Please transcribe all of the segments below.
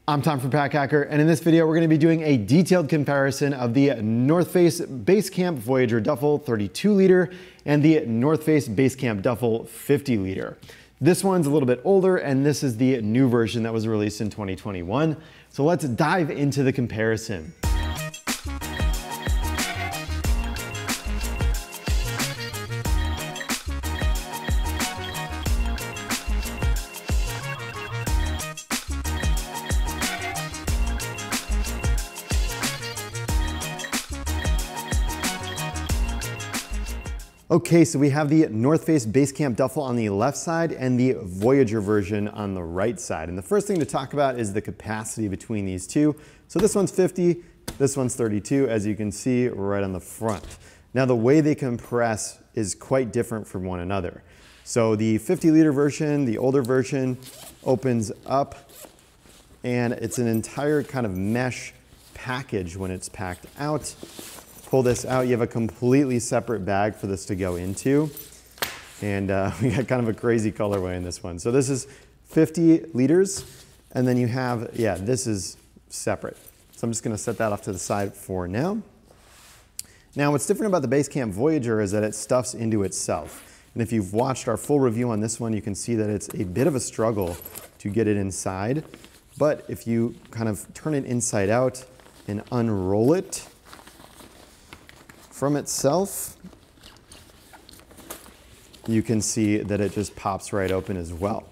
I'm Tom from Pack Hacker, and in this video we're going to be doing a detailed comparison of the North Face Basecamp Voyager Duffel 32 liter and the North Face Basecamp Duffel 50 liter. This one's a little bit older, and this is the new version that was released in 2021. So let's dive into the comparison. Okay, so we have the North Face Basecamp Duffel on the left side and the Voyager version on the right side. And the first thing to talk about is the capacity between these two. So this one's 50, this one's 32, as you can see right on the front. Now the way they compress is quite different from one another. So the 50 liter version, the older version, opens up and it's an entire kind of mesh package when it's packed out. Pull this out, you have a completely separate bag for this to go into. And we got kind of a crazy colorway in this one. So this is 50 liters, and then you have, this is separate. So I'm just gonna set that off to the side for now. Now what's different about the Basecamp Voyager is that it stuffs into itself. And if you've watched our full review on this one, you can see that it's a bit of a struggle to get it inside. But if you kind of turn it inside out and unroll it, from itself, you can see that it just pops right open as well.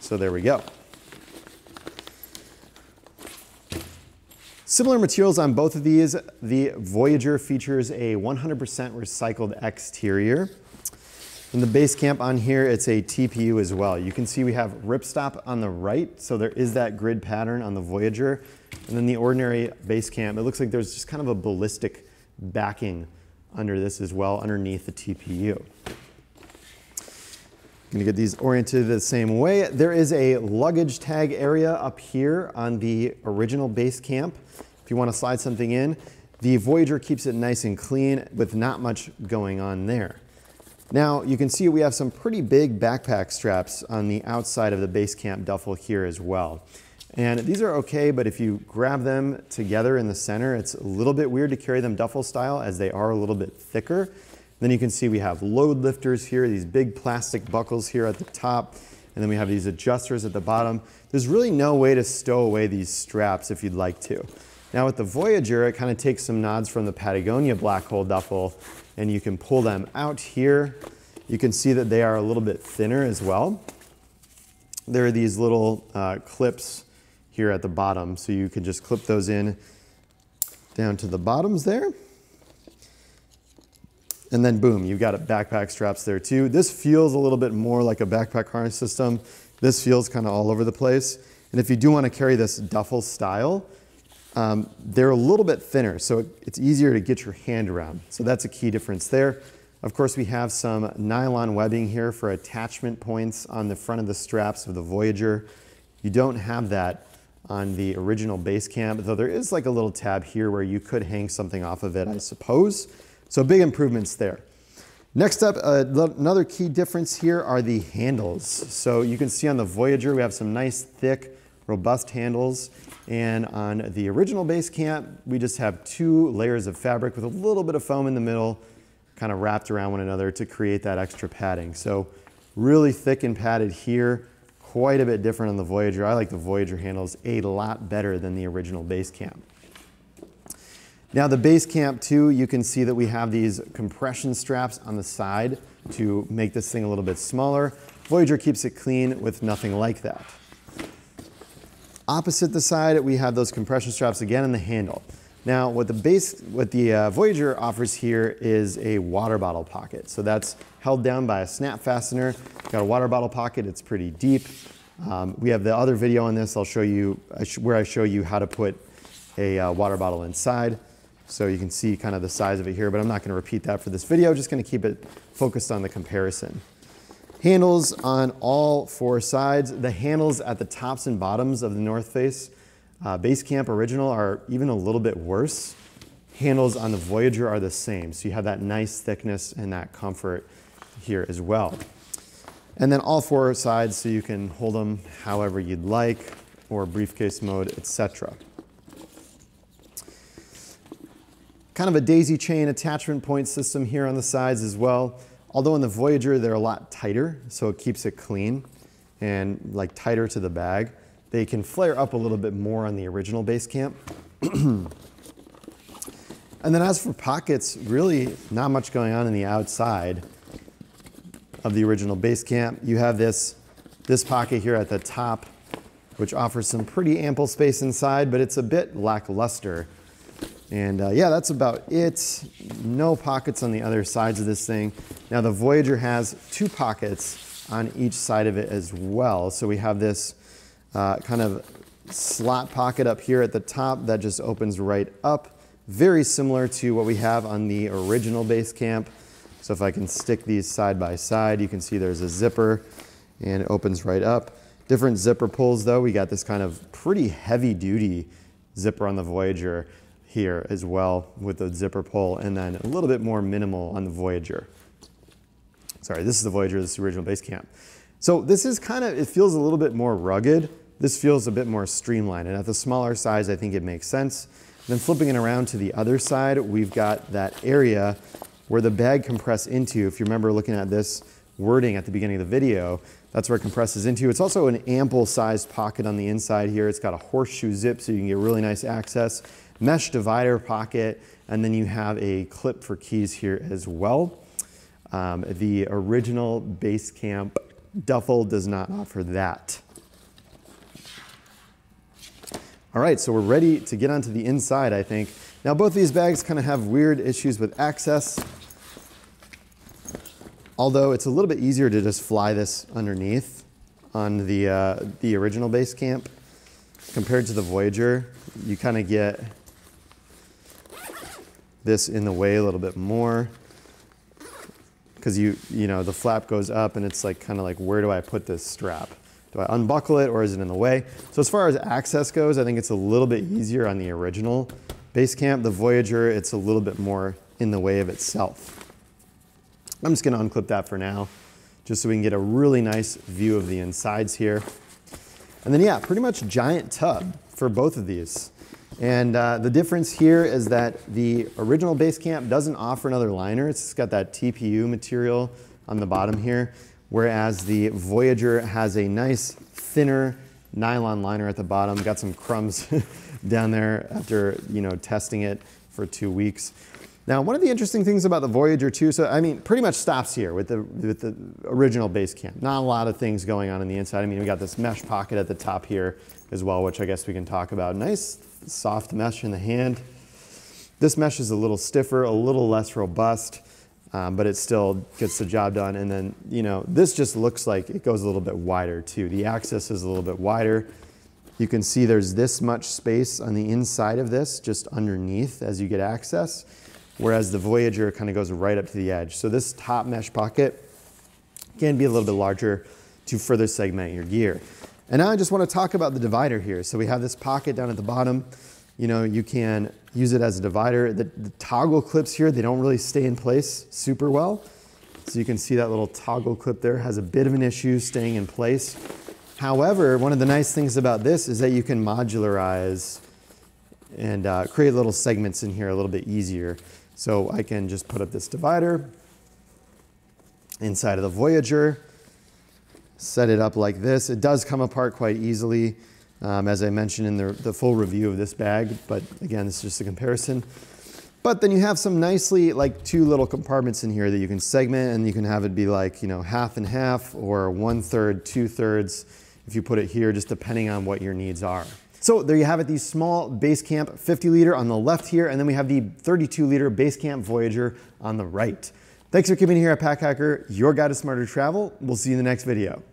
So there we go. Similar materials on both of these. The Voyager features a 100% recycled exterior. In the Basecamp on here, it's a TPU as well. You can see we have ripstop on the right, so there is that grid pattern on the Voyager. And then the ordinary Basecamp, it looks like there's just kind of a ballistic backing under this as well, underneath the TPU. I'm gonna get these oriented the same way. There is a luggage tag area up here on the original Basecamp. If you want to slide something in, the Voyager keeps it nice and clean with not much going on there. Now you can see we have some pretty big backpack straps on the outside of the Basecamp Duffel here as well. And these are okay, but if you grab them together in the center, it's a little bit weird to carry them duffel style as they are a little bit thicker. Then you can see we have load lifters here, these big plastic buckles here at the top, and then we have these adjusters at the bottom. There's really no way to stow away these straps if you'd like to. Now with the Voyager, it kind of takes some nods from the Patagonia black hole duffel, and you can pull them out here. You can see that they are a little bit thinner as well. There are these little clips here at the bottom, so you can just clip those in down to the bottoms there. And then boom, you've got backpack straps there too. This feels a little bit more like a backpack harness system. This feels kind of all over the place. And if you do want to carry this duffel style, they're a little bit thinner, so it's easier to get your hand around. So that's a key difference there. Of course, we have some nylon webbing here for attachment points on the front of the straps of the Voyager. You don't have that on the original Basecamp, though there is like a little tab here where you could hang something off of it, I suppose. So big improvements there. Next up, another key difference here are the handles. So you can see on the Voyager, we have some nice, thick, robust handles. And on the original Basecamp, we just have two layers of fabric with a little bit of foam in the middle, kind of wrapped around one another to create that extra padding. So really thick and padded here. Quite a bit different on the Voyager. I like the Voyager handles a lot better than the original Basecamp. Now the Basecamp too, you can see that we have these compression straps on the side to make this thing a little bit smaller. Voyager keeps it clean with nothing like that. Opposite the side, we have those compression straps again in the handle. Now what the Voyager offers here is a water bottle pocket. So that's held down by a snap fastener. Got a water bottle pocket, it's pretty deep. We have the other video on this. I'll show you where I show you how to put a water bottle inside. So you can see kind of the size of it here, but I'm not gonna repeat that for this video. Just gonna keep it focused on the comparison. Handles on all four sides. The handles at the tops and bottoms of the North Face Basecamp Original are even a little bit worse. Handles on the Voyager are the same. So you have that nice thickness and that comfort here as well. And then all four sides, so you can hold them however you'd like. or briefcase mode, etc. Kind of a daisy chain attachment point system here on the sides as well. Although in the Voyager, they're a lot tighter, so it keeps it clean and like tighter to the bag. They can flare up a little bit more on the original Basecamp. And then as for pockets, really not much going on the outside of the original Basecamp. You have this pocket here at the top, which offers some pretty ample space inside, but it's a bit lackluster. And yeah, that's about it. No pockets on the other sides of this thing. Now the Voyager has 2 pockets on each side of it as well. So we have this kind of slot pocket up here at the top that just opens right up. Very similar to what we have on the original Basecamp. So if I can stick these side by side, you can see there's a zipper and it opens right up. Different zipper pulls though. We got this kind of pretty heavy duty zipper on the Voyager here as well with the zipper pull, and then a little bit more minimal on the Voyager. Sorry, this is the Voyager, this is the original Basecamp. So this is kind of, it feels a little bit more rugged. This feels a bit more streamlined, and at the smaller size, I think it makes sense. Then flipping it around to the other side, we've got that area where the bag compress into. If you remember looking at this wording at the beginning of the video, that's where it compresses into. It's also an ample sized pocket on the inside here. It's got a horseshoe zip so you can get really nice access. Mesh divider pocket, and then you have a clip for keys here as well. The original Basecamp duffel does not offer that. All right, so we're ready to get onto the inside, I think. Now both these bags kind of have weird issues with access, although it's a little bit easier to just fly this underneath on the original Basecamp compared to the Voyager. You kind of get this in the way a little bit more because you know, the flap goes up and it's like kind of like, where do I put this strap? Do I unbuckle it or is it in the way? So as far as access goes, I think it's a little bit easier on the original Basecamp. The Voyager, it's a little bit more in the way of itself. I'm just gonna unclip that for now, just so we can get a really nice view of the insides here. And then yeah, pretty much giant tub for both of these. And the difference here is that the original Basecamp doesn't offer another liner. It's got that TPU material on the bottom here, whereas the Voyager has a nice thinner nylon liner at the bottom. Got some crumbs down there after, you know, testing it for 2 weeks. Now, one of the interesting things about the Voyager too, so I mean, pretty much stops here with the original Basecamp. Not a lot of things going on the inside. I mean, we got this mesh pocket at the top here as well, which I guess we can talk about. Nice soft mesh in the hand. This mesh is a little stiffer, a little less robust, but it still gets the job done. And then, you know, this just looks like it goes a little bit wider too. The access is a little bit wider. You can see there's this much space on the inside of this, just underneath as you get access, whereas the Voyager kind of goes right up to the edge. So this top mesh pocket can be a little bit larger to further segment your gear. And now I just want to talk about the divider here. So we have this pocket down at the bottom. You know, you can use it as a divider. The toggle clips here, they don't really stay in place super well. So you can see that little toggle clip there has a bit of an issue staying in place. However, one of the nice things about this is that you can modularize and create little segments in here a little bit easier. So I can just put up this divider inside of the Voyager, set it up like this. It does come apart quite easily, as I mentioned in the full review of this bag, but again, this is just a comparison. But then you have some nicely, like 2 little compartments in here that you can segment, and you can have it be like, you know, half and half or 1/3, 2/3 if you put it here, just depending on what your needs are. So there you have it, the small Basecamp 50 liter on the left here, and then we have the 32 liter Basecamp Voyager on the right. Thanks for keeping it here at Pack Hacker, your guide to smarter travel. We'll see you in the next video.